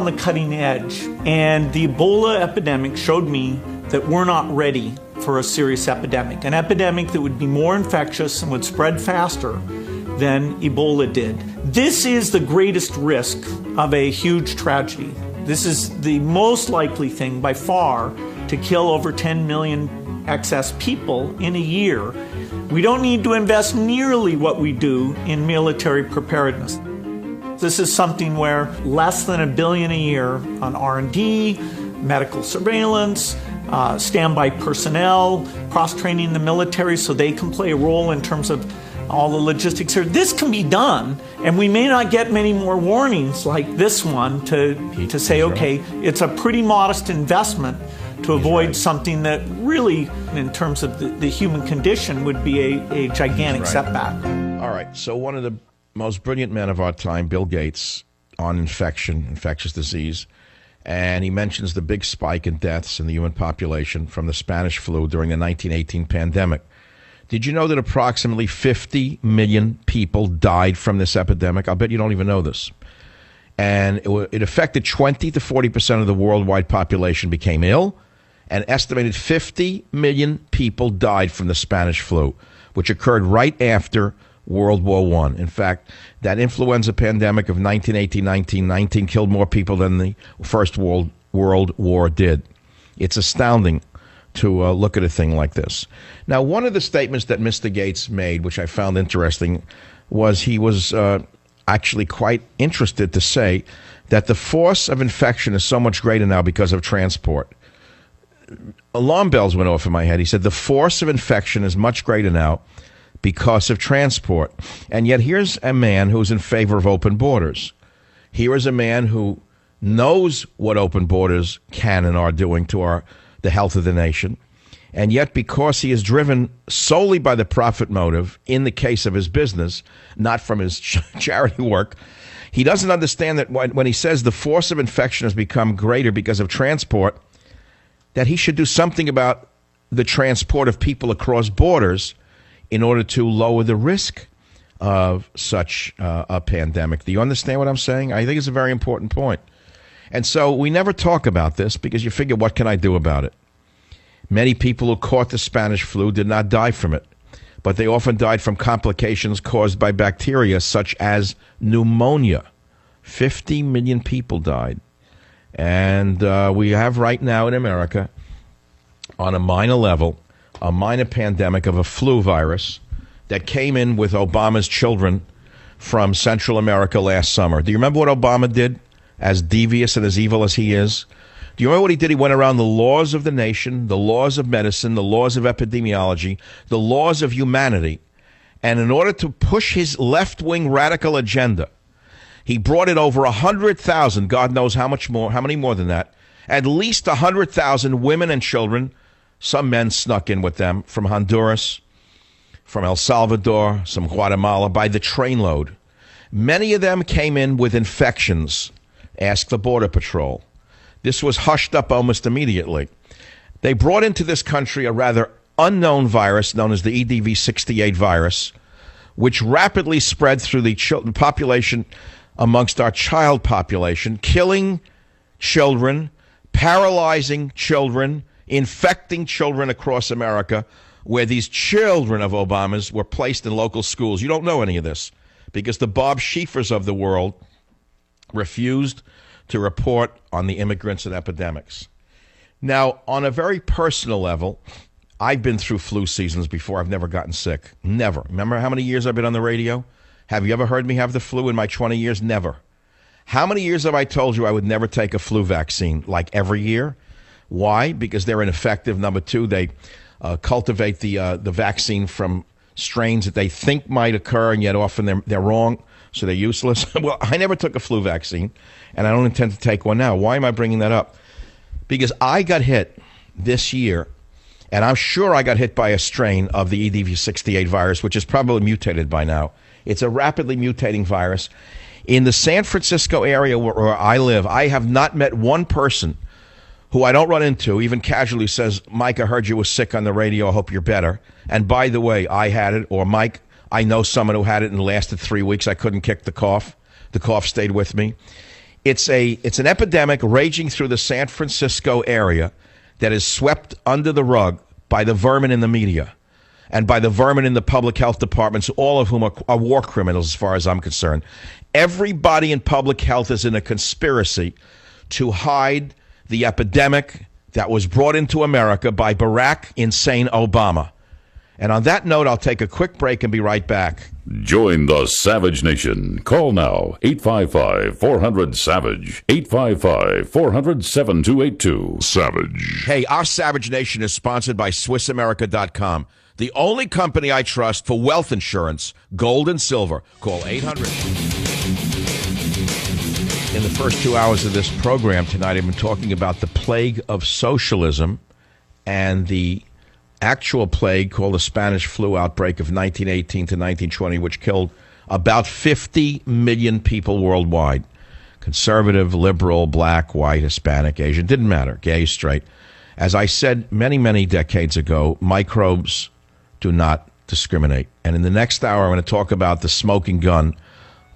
on the cutting edge, and the Ebola epidemic showed me that we're not ready for a serious epidemic, an epidemic that would be more infectious and would spread faster than Ebola did. This is the greatest risk of a huge tragedy. This is the most likely thing by far to kill over 10 million excess people in a year. We don't need to invest nearly what we do in military preparedness. This is something where less than $1 billion a year on R&D, medical surveillance, standby personnel, cross-training the military so they can play a role in terms of all the logistics here. This can be done, and we may not get many more warnings like this one to say, okay, it's a pretty modest investment to avoid something that really, in terms of the human condition, would be a gigantic setback. All right, so one of the most brilliant men of our time, Bill Gates, on infectious disease, and he mentions the big spike in deaths in the human population from the Spanish flu during the 1918 pandemic. Did you know that approximately 50 million people died from this epidemic? I'll bet you don't even know this. And it affected 20 to 40% of the worldwide population became ill. An estimated 50 million people died from the Spanish flu, which occurred right after World War I. In fact, that influenza pandemic of 1918-1919 killed more people than the First World War did. It's astounding to look at a thing like this. Now, one of the statements that Mr. Gates made, which I found interesting, was he was actually quite interested to say that the force of infection is so much greater now because of transport. Alarm bells went off in my head. He said the force of infection is much greater now because of transport. And yet here's a man who's in favor of open borders. Here is a man who knows what open borders can and are doing to the health of the nation. And yet because he is driven solely by the profit motive in the case of his business, not from his charity work, he doesn't understand that when he says the force of infection has become greater because of transport, that he should do something about the transport of people across borders in order to lower the risk of such a pandemic. Do you understand what I'm saying? I think it's a very important point. And so we never talk about this because you figure, what can I do about it? Many people who caught the Spanish flu did not die from it, but they often died from complications caused by bacteria such as pneumonia. 50 million people died. And we have right now in America, on a minor level, a minor pandemic of a flu virus that came in with Obama's children from Central America last summer. Do you remember what Obama did, as devious and as evil as he is? Do you remember what he did? He went around the laws of the nation, the laws of medicine, the laws of epidemiology, the laws of humanity, and in order to push his left-wing radical agenda, he brought in over 100,000, God knows how many more than that, at least 100,000 women and children, some men snuck in with them, from Honduras, from El Salvador, some Guatemala, by the trainload. Many of them came in with infections. Ask the Border Patrol. This was hushed up almost immediately. They brought into this country a rather unknown virus known as the EDV68 virus, which rapidly spread through the population amongst our child population, killing children, paralyzing children, infecting children across America, where these children of Obama's were placed in local schools. You don't know any of this because the Bob Schieffers of the world refused to report on the immigrants and epidemics. Now, on a very personal level, I've been through flu seasons before. I've never gotten sick. Never. Remember how many years I've been on the radio? Have you ever heard me have the flu in my 20 years? Never. How many years have I told you I would never take a flu vaccine? Like every year? Why? Because they're ineffective. Number two, they cultivate the vaccine from strains that they think might occur, and yet often they're wrong, so they're useless. Well, I never took a flu vaccine, and I don't intend to take one now. Why am I bringing that up? Because I got hit this year, and I'm sure I got hit by a strain of the EDV68 virus, which is probably mutated by now. It's a rapidly mutating virus. In the San Francisco area where I live, I have not met one person who I don't run into, even casually, says, Mike, I heard you were sick on the radio. I hope you're better. And by the way, I had it. Or Mike, I know someone who had it and lasted 3 weeks. I couldn't kick the cough. The cough stayed with me. It's an epidemic raging through the San Francisco area that is swept under the rug by the vermin in the media and by the vermin in the public health departments, all of whom are war criminals as far as I'm concerned. Everybody in public health is in a conspiracy to hide the epidemic that was brought into America by Barack insane Obama. And on that note, I'll take a quick break and be right back. Join the Savage Nation. Call now, 855-400-SAVAGE, 855-400-7282. Savage. Hey, our Savage Nation is sponsored by SwissAmerica.com, the only company I trust for wealth insurance, gold and silver. Call 800. In the first 2 hours of this program tonight, I've been talking about the plague of socialism and the actual plague called the Spanish flu outbreak of 1918 to 1920, which killed about 50 million people worldwide. Conservative, liberal, black, white, Hispanic, Asian, didn't matter, gay, straight. As I said many, many decades ago, microbes do not discriminate. And in the next hour, I'm going to talk about the smoking gun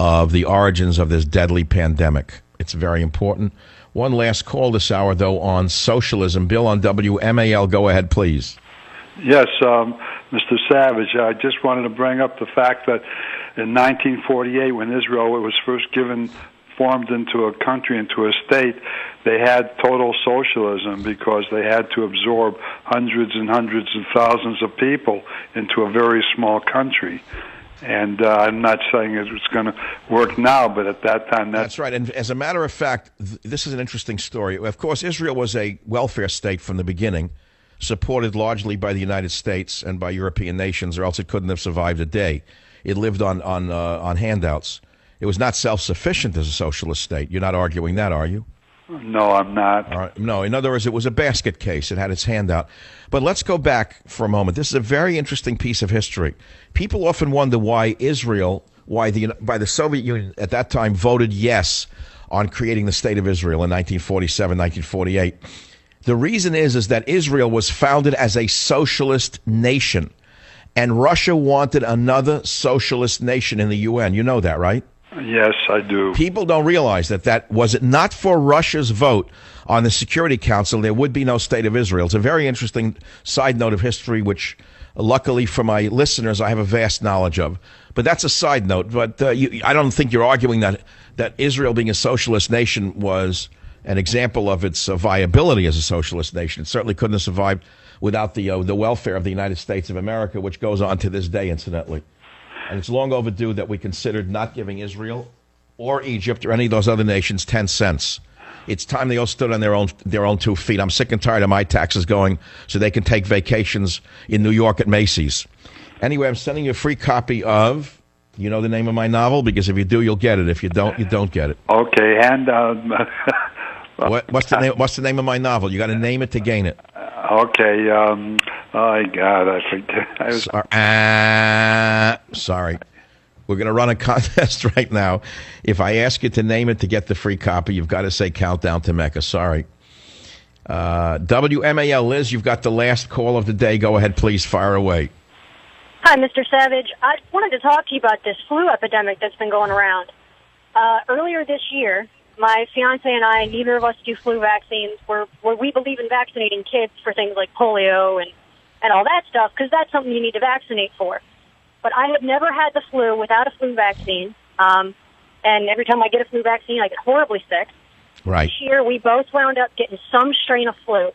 of the origins of this deadly pandemic. It's very important. One last call this hour, though, on socialism. Bill on WMAL, go ahead, please. Yes, Mr. Savage, I just wanted to bring up the fact that in 1948, when Israel was first formed into a country, into a state, they had total socialism because they had to absorb hundreds and hundreds of thousands of people into a very small country. And I'm not saying it's going to work now, but at that time... That's right. And as a matter of fact, this is an interesting story. Of course, Israel was a welfare state from the beginning, supported largely by the United States and by European nations, or else it couldn't have survived a day. It lived on handouts. It was not self-sufficient as a socialist state. You're not arguing that, are you? No, I'm not. All right. No, in other words, it was a basket case. It had its handout. But let's go back for a moment. This is a very interesting piece of history. People often wonder why the Soviet Union at that time voted yes on creating the State of Israel in 1947, 1948. The reason is that Israel was founded as a socialist nation, and Russia wanted another socialist nation in the UN. You know that, right? Yes, I do. People don't realize that was it not for Russia's vote on the Security Council, there would be no State of Israel. It's a very interesting side note of history, which luckily for my listeners, I have a vast knowledge of. But that's a side note. But I don't think you're arguing that Israel being a socialist nation was an example of its viability as a socialist nation. It certainly couldn't have survived without the welfare of the United States of America, which goes on to this day, incidentally. And it's long overdue that we considered not giving Israel or Egypt or any of those other nations 10 cents. It's time they all stood on their own 2 feet. I'm sick and tired of my taxes going so they can take vacations in New York at Macy's. Anyway, I'm sending you a free copy of, you know the name of my novel? Because if you do, you'll get it. If you don't, you don't get it. Okay, and... What's the name of my novel? You got to name it to gain it. Okay. Oh, God, I forget. Sorry. We're going to run a contest right now. If I ask you to name it to get the free copy, you've got to say Countdown to Mecca. Sorry. WMAL, Liz, you've got the last call of the day. Go ahead, please. Fire away. Hi, Mr. Savage. I wanted to talk to you about this flu epidemic that's been going around. Earlier this year, my fiance and I, neither of us do flu vaccines. We believe in vaccinating kids for things like polio and all that stuff, because that's something you need to vaccinate for. But I have never had the flu without a flu vaccine. And every time I get a flu vaccine, I get horribly sick. Right. This year, we both wound up getting some strain of flu.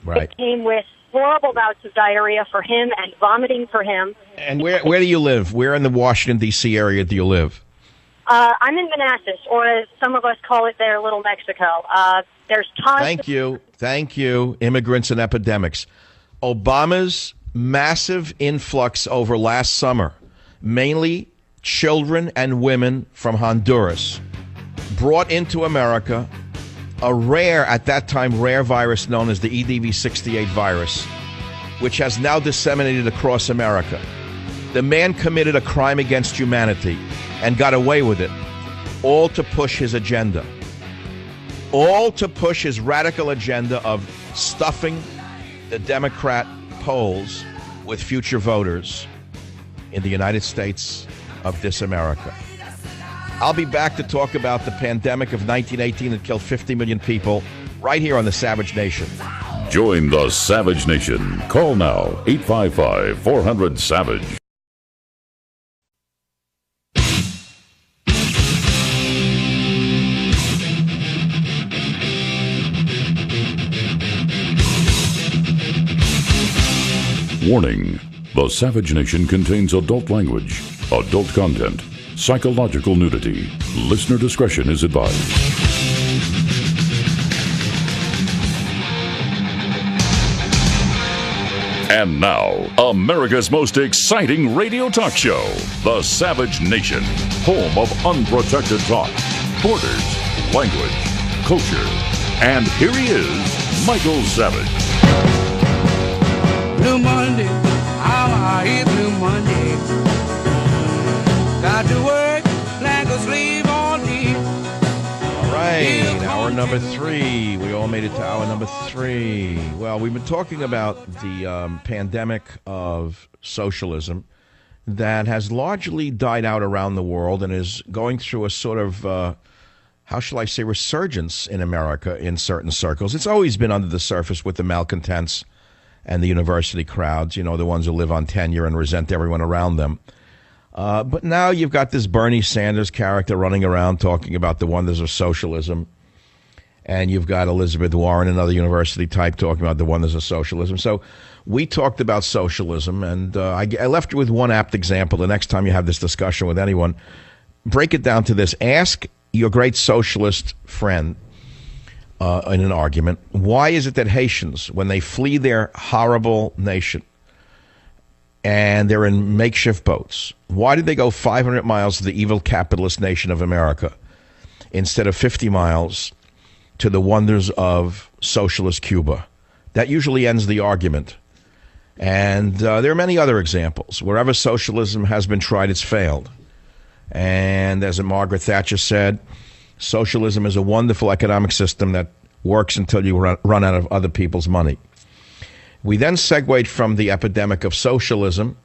Right. It came with horrible bouts of diarrhea for him and vomiting for him. And where do you live? Where in the Washington, D.C. area do you live? I'm in Manassas, or as some of us call it there, Little Mexico. There's tons Thank you. Immigrants and epidemics. Obama's massive influx over last summer, mainly children and women from Honduras, brought into America a rare, at that time, rare virus known as the EDV-68 virus, which has now disseminated across America. The man committed a crime against humanity and got away with it, all to push his agenda. All to push his radical agenda of stuffing the Democrat polls with future voters in the United States of this America. I'll be back to talk about the pandemic of 1918 that killed 50 million people right here on the Savage Nation. Join the Savage Nation. Call now, 855-400-SAVAGE. Warning. The Savage Nation contains adult language, adult content, psychological nudity. Listener discretion is advised. And now, America's most exciting radio talk show, The Savage Nation, home of unprotected talk, borders, language, culture. And here he is, Michael Savage. Blue Monday, how are you, Blue Monday? Got to work like a slave all day. All right, hour number 3. We all made it to hour number 3. Well, we've been talking about the pandemic of socialism that has largely died out around the world and is going through a sort of, how shall I say, resurgence in America in certain circles. It's always been under the surface with the malcontents and the university crowds, you know, the ones who live on tenure and resent everyone around them. But now you've got this Bernie Sanders character running around talking about the wonders of socialism. And you've got Elizabeth Warren, another university type, talking about the wonders of socialism. So we talked about socialism, and I left you with one apt example. The next time you have this discussion with anyone, break it down to this. Ask your great socialist friend in an argument, why is it that Haitians, when they flee their horrible nation and they're in makeshift boats, why did they go 500 miles to the evil capitalist nation of America instead of 50 miles to the wonders of socialist Cuba? That usually ends the argument. And there are many other examples. Wherever socialism has been tried, it's failed. And as Margaret Thatcher said, socialism is a wonderful economic system that works until you run out of other people's money. We then segued from the epidemic of socialism,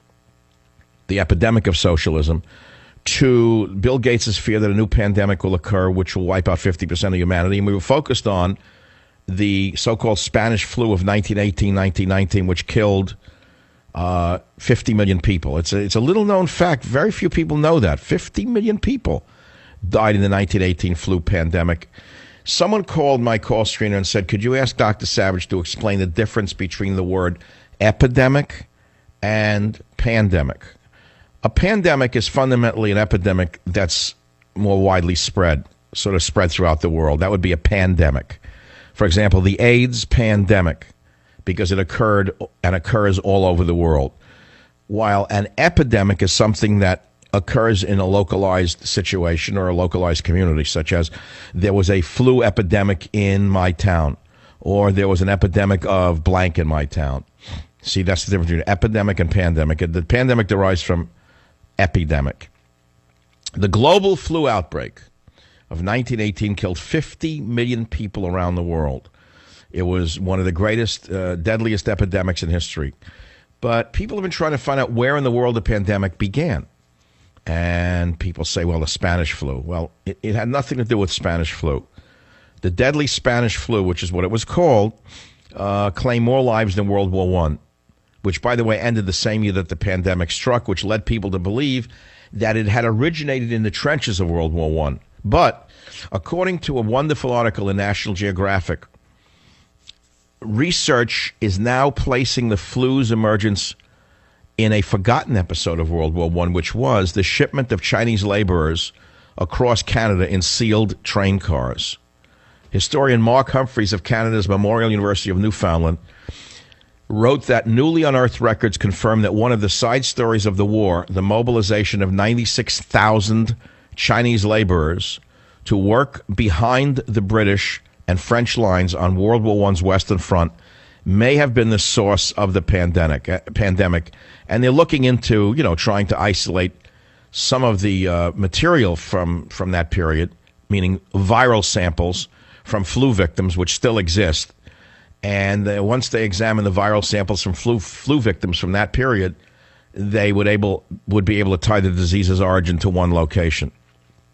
to Bill Gates' fear that a new pandemic will occur, which will wipe out 50% of humanity. And we were focused on the so-called Spanish flu of 1918, 1919, which killed 50 million people. It's a little-known fact. Very few people know that. 50 million people died in the 1918 flu pandemic. Someone called my call screener and said, could you ask Dr. Savage to explain the difference between the word epidemic and pandemic? A pandemic is fundamentally an epidemic that's more widely spread, sort of spread throughout the world. That would be a pandemic. For example, the AIDS pandemic, because it occurred and occurs all over the world. While an epidemic is something that occurs in a localized situation or a localized community, such as there was a flu epidemic in my town, or there was an epidemic of blank in my town. See, that's the difference between epidemic and pandemic. The pandemic derives from epidemic. The global flu outbreak of 1918 killed 50 million people around the world. It was one of the greatest, deadliest epidemics in history. But people have been trying to find out where in the world the pandemic began. And people say, well, the Spanish flu. Well, it had nothing to do with Spanish flu. The deadly Spanish flu, which is what it was called, claimed more lives than World War I, which, by the way, ended the same year that the pandemic struck, which led people to believe that it had originated in the trenches of World War I. But according to a wonderful article in National Geographic, research is now placing the flu's emergence in a forgotten episode of World War I, which was the shipment of Chinese laborers across Canada in sealed train cars. Historian Mark Humphreys of Canada's Memorial University of Newfoundland wrote that newly unearthed records confirm that one of the side stories of the war, the mobilization of 96,000 Chinese laborers to work behind the British and French lines on World War I's Western Front, may have been the source of the pandemic. And they're looking into, trying to isolate some of the material from that period, meaning viral samples from flu victims, which still exist. And once they examine the viral samples from flu victims from that period, they would be able to tie the disease's origin to one location.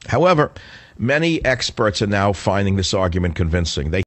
However, many experts are now finding this argument convincing. They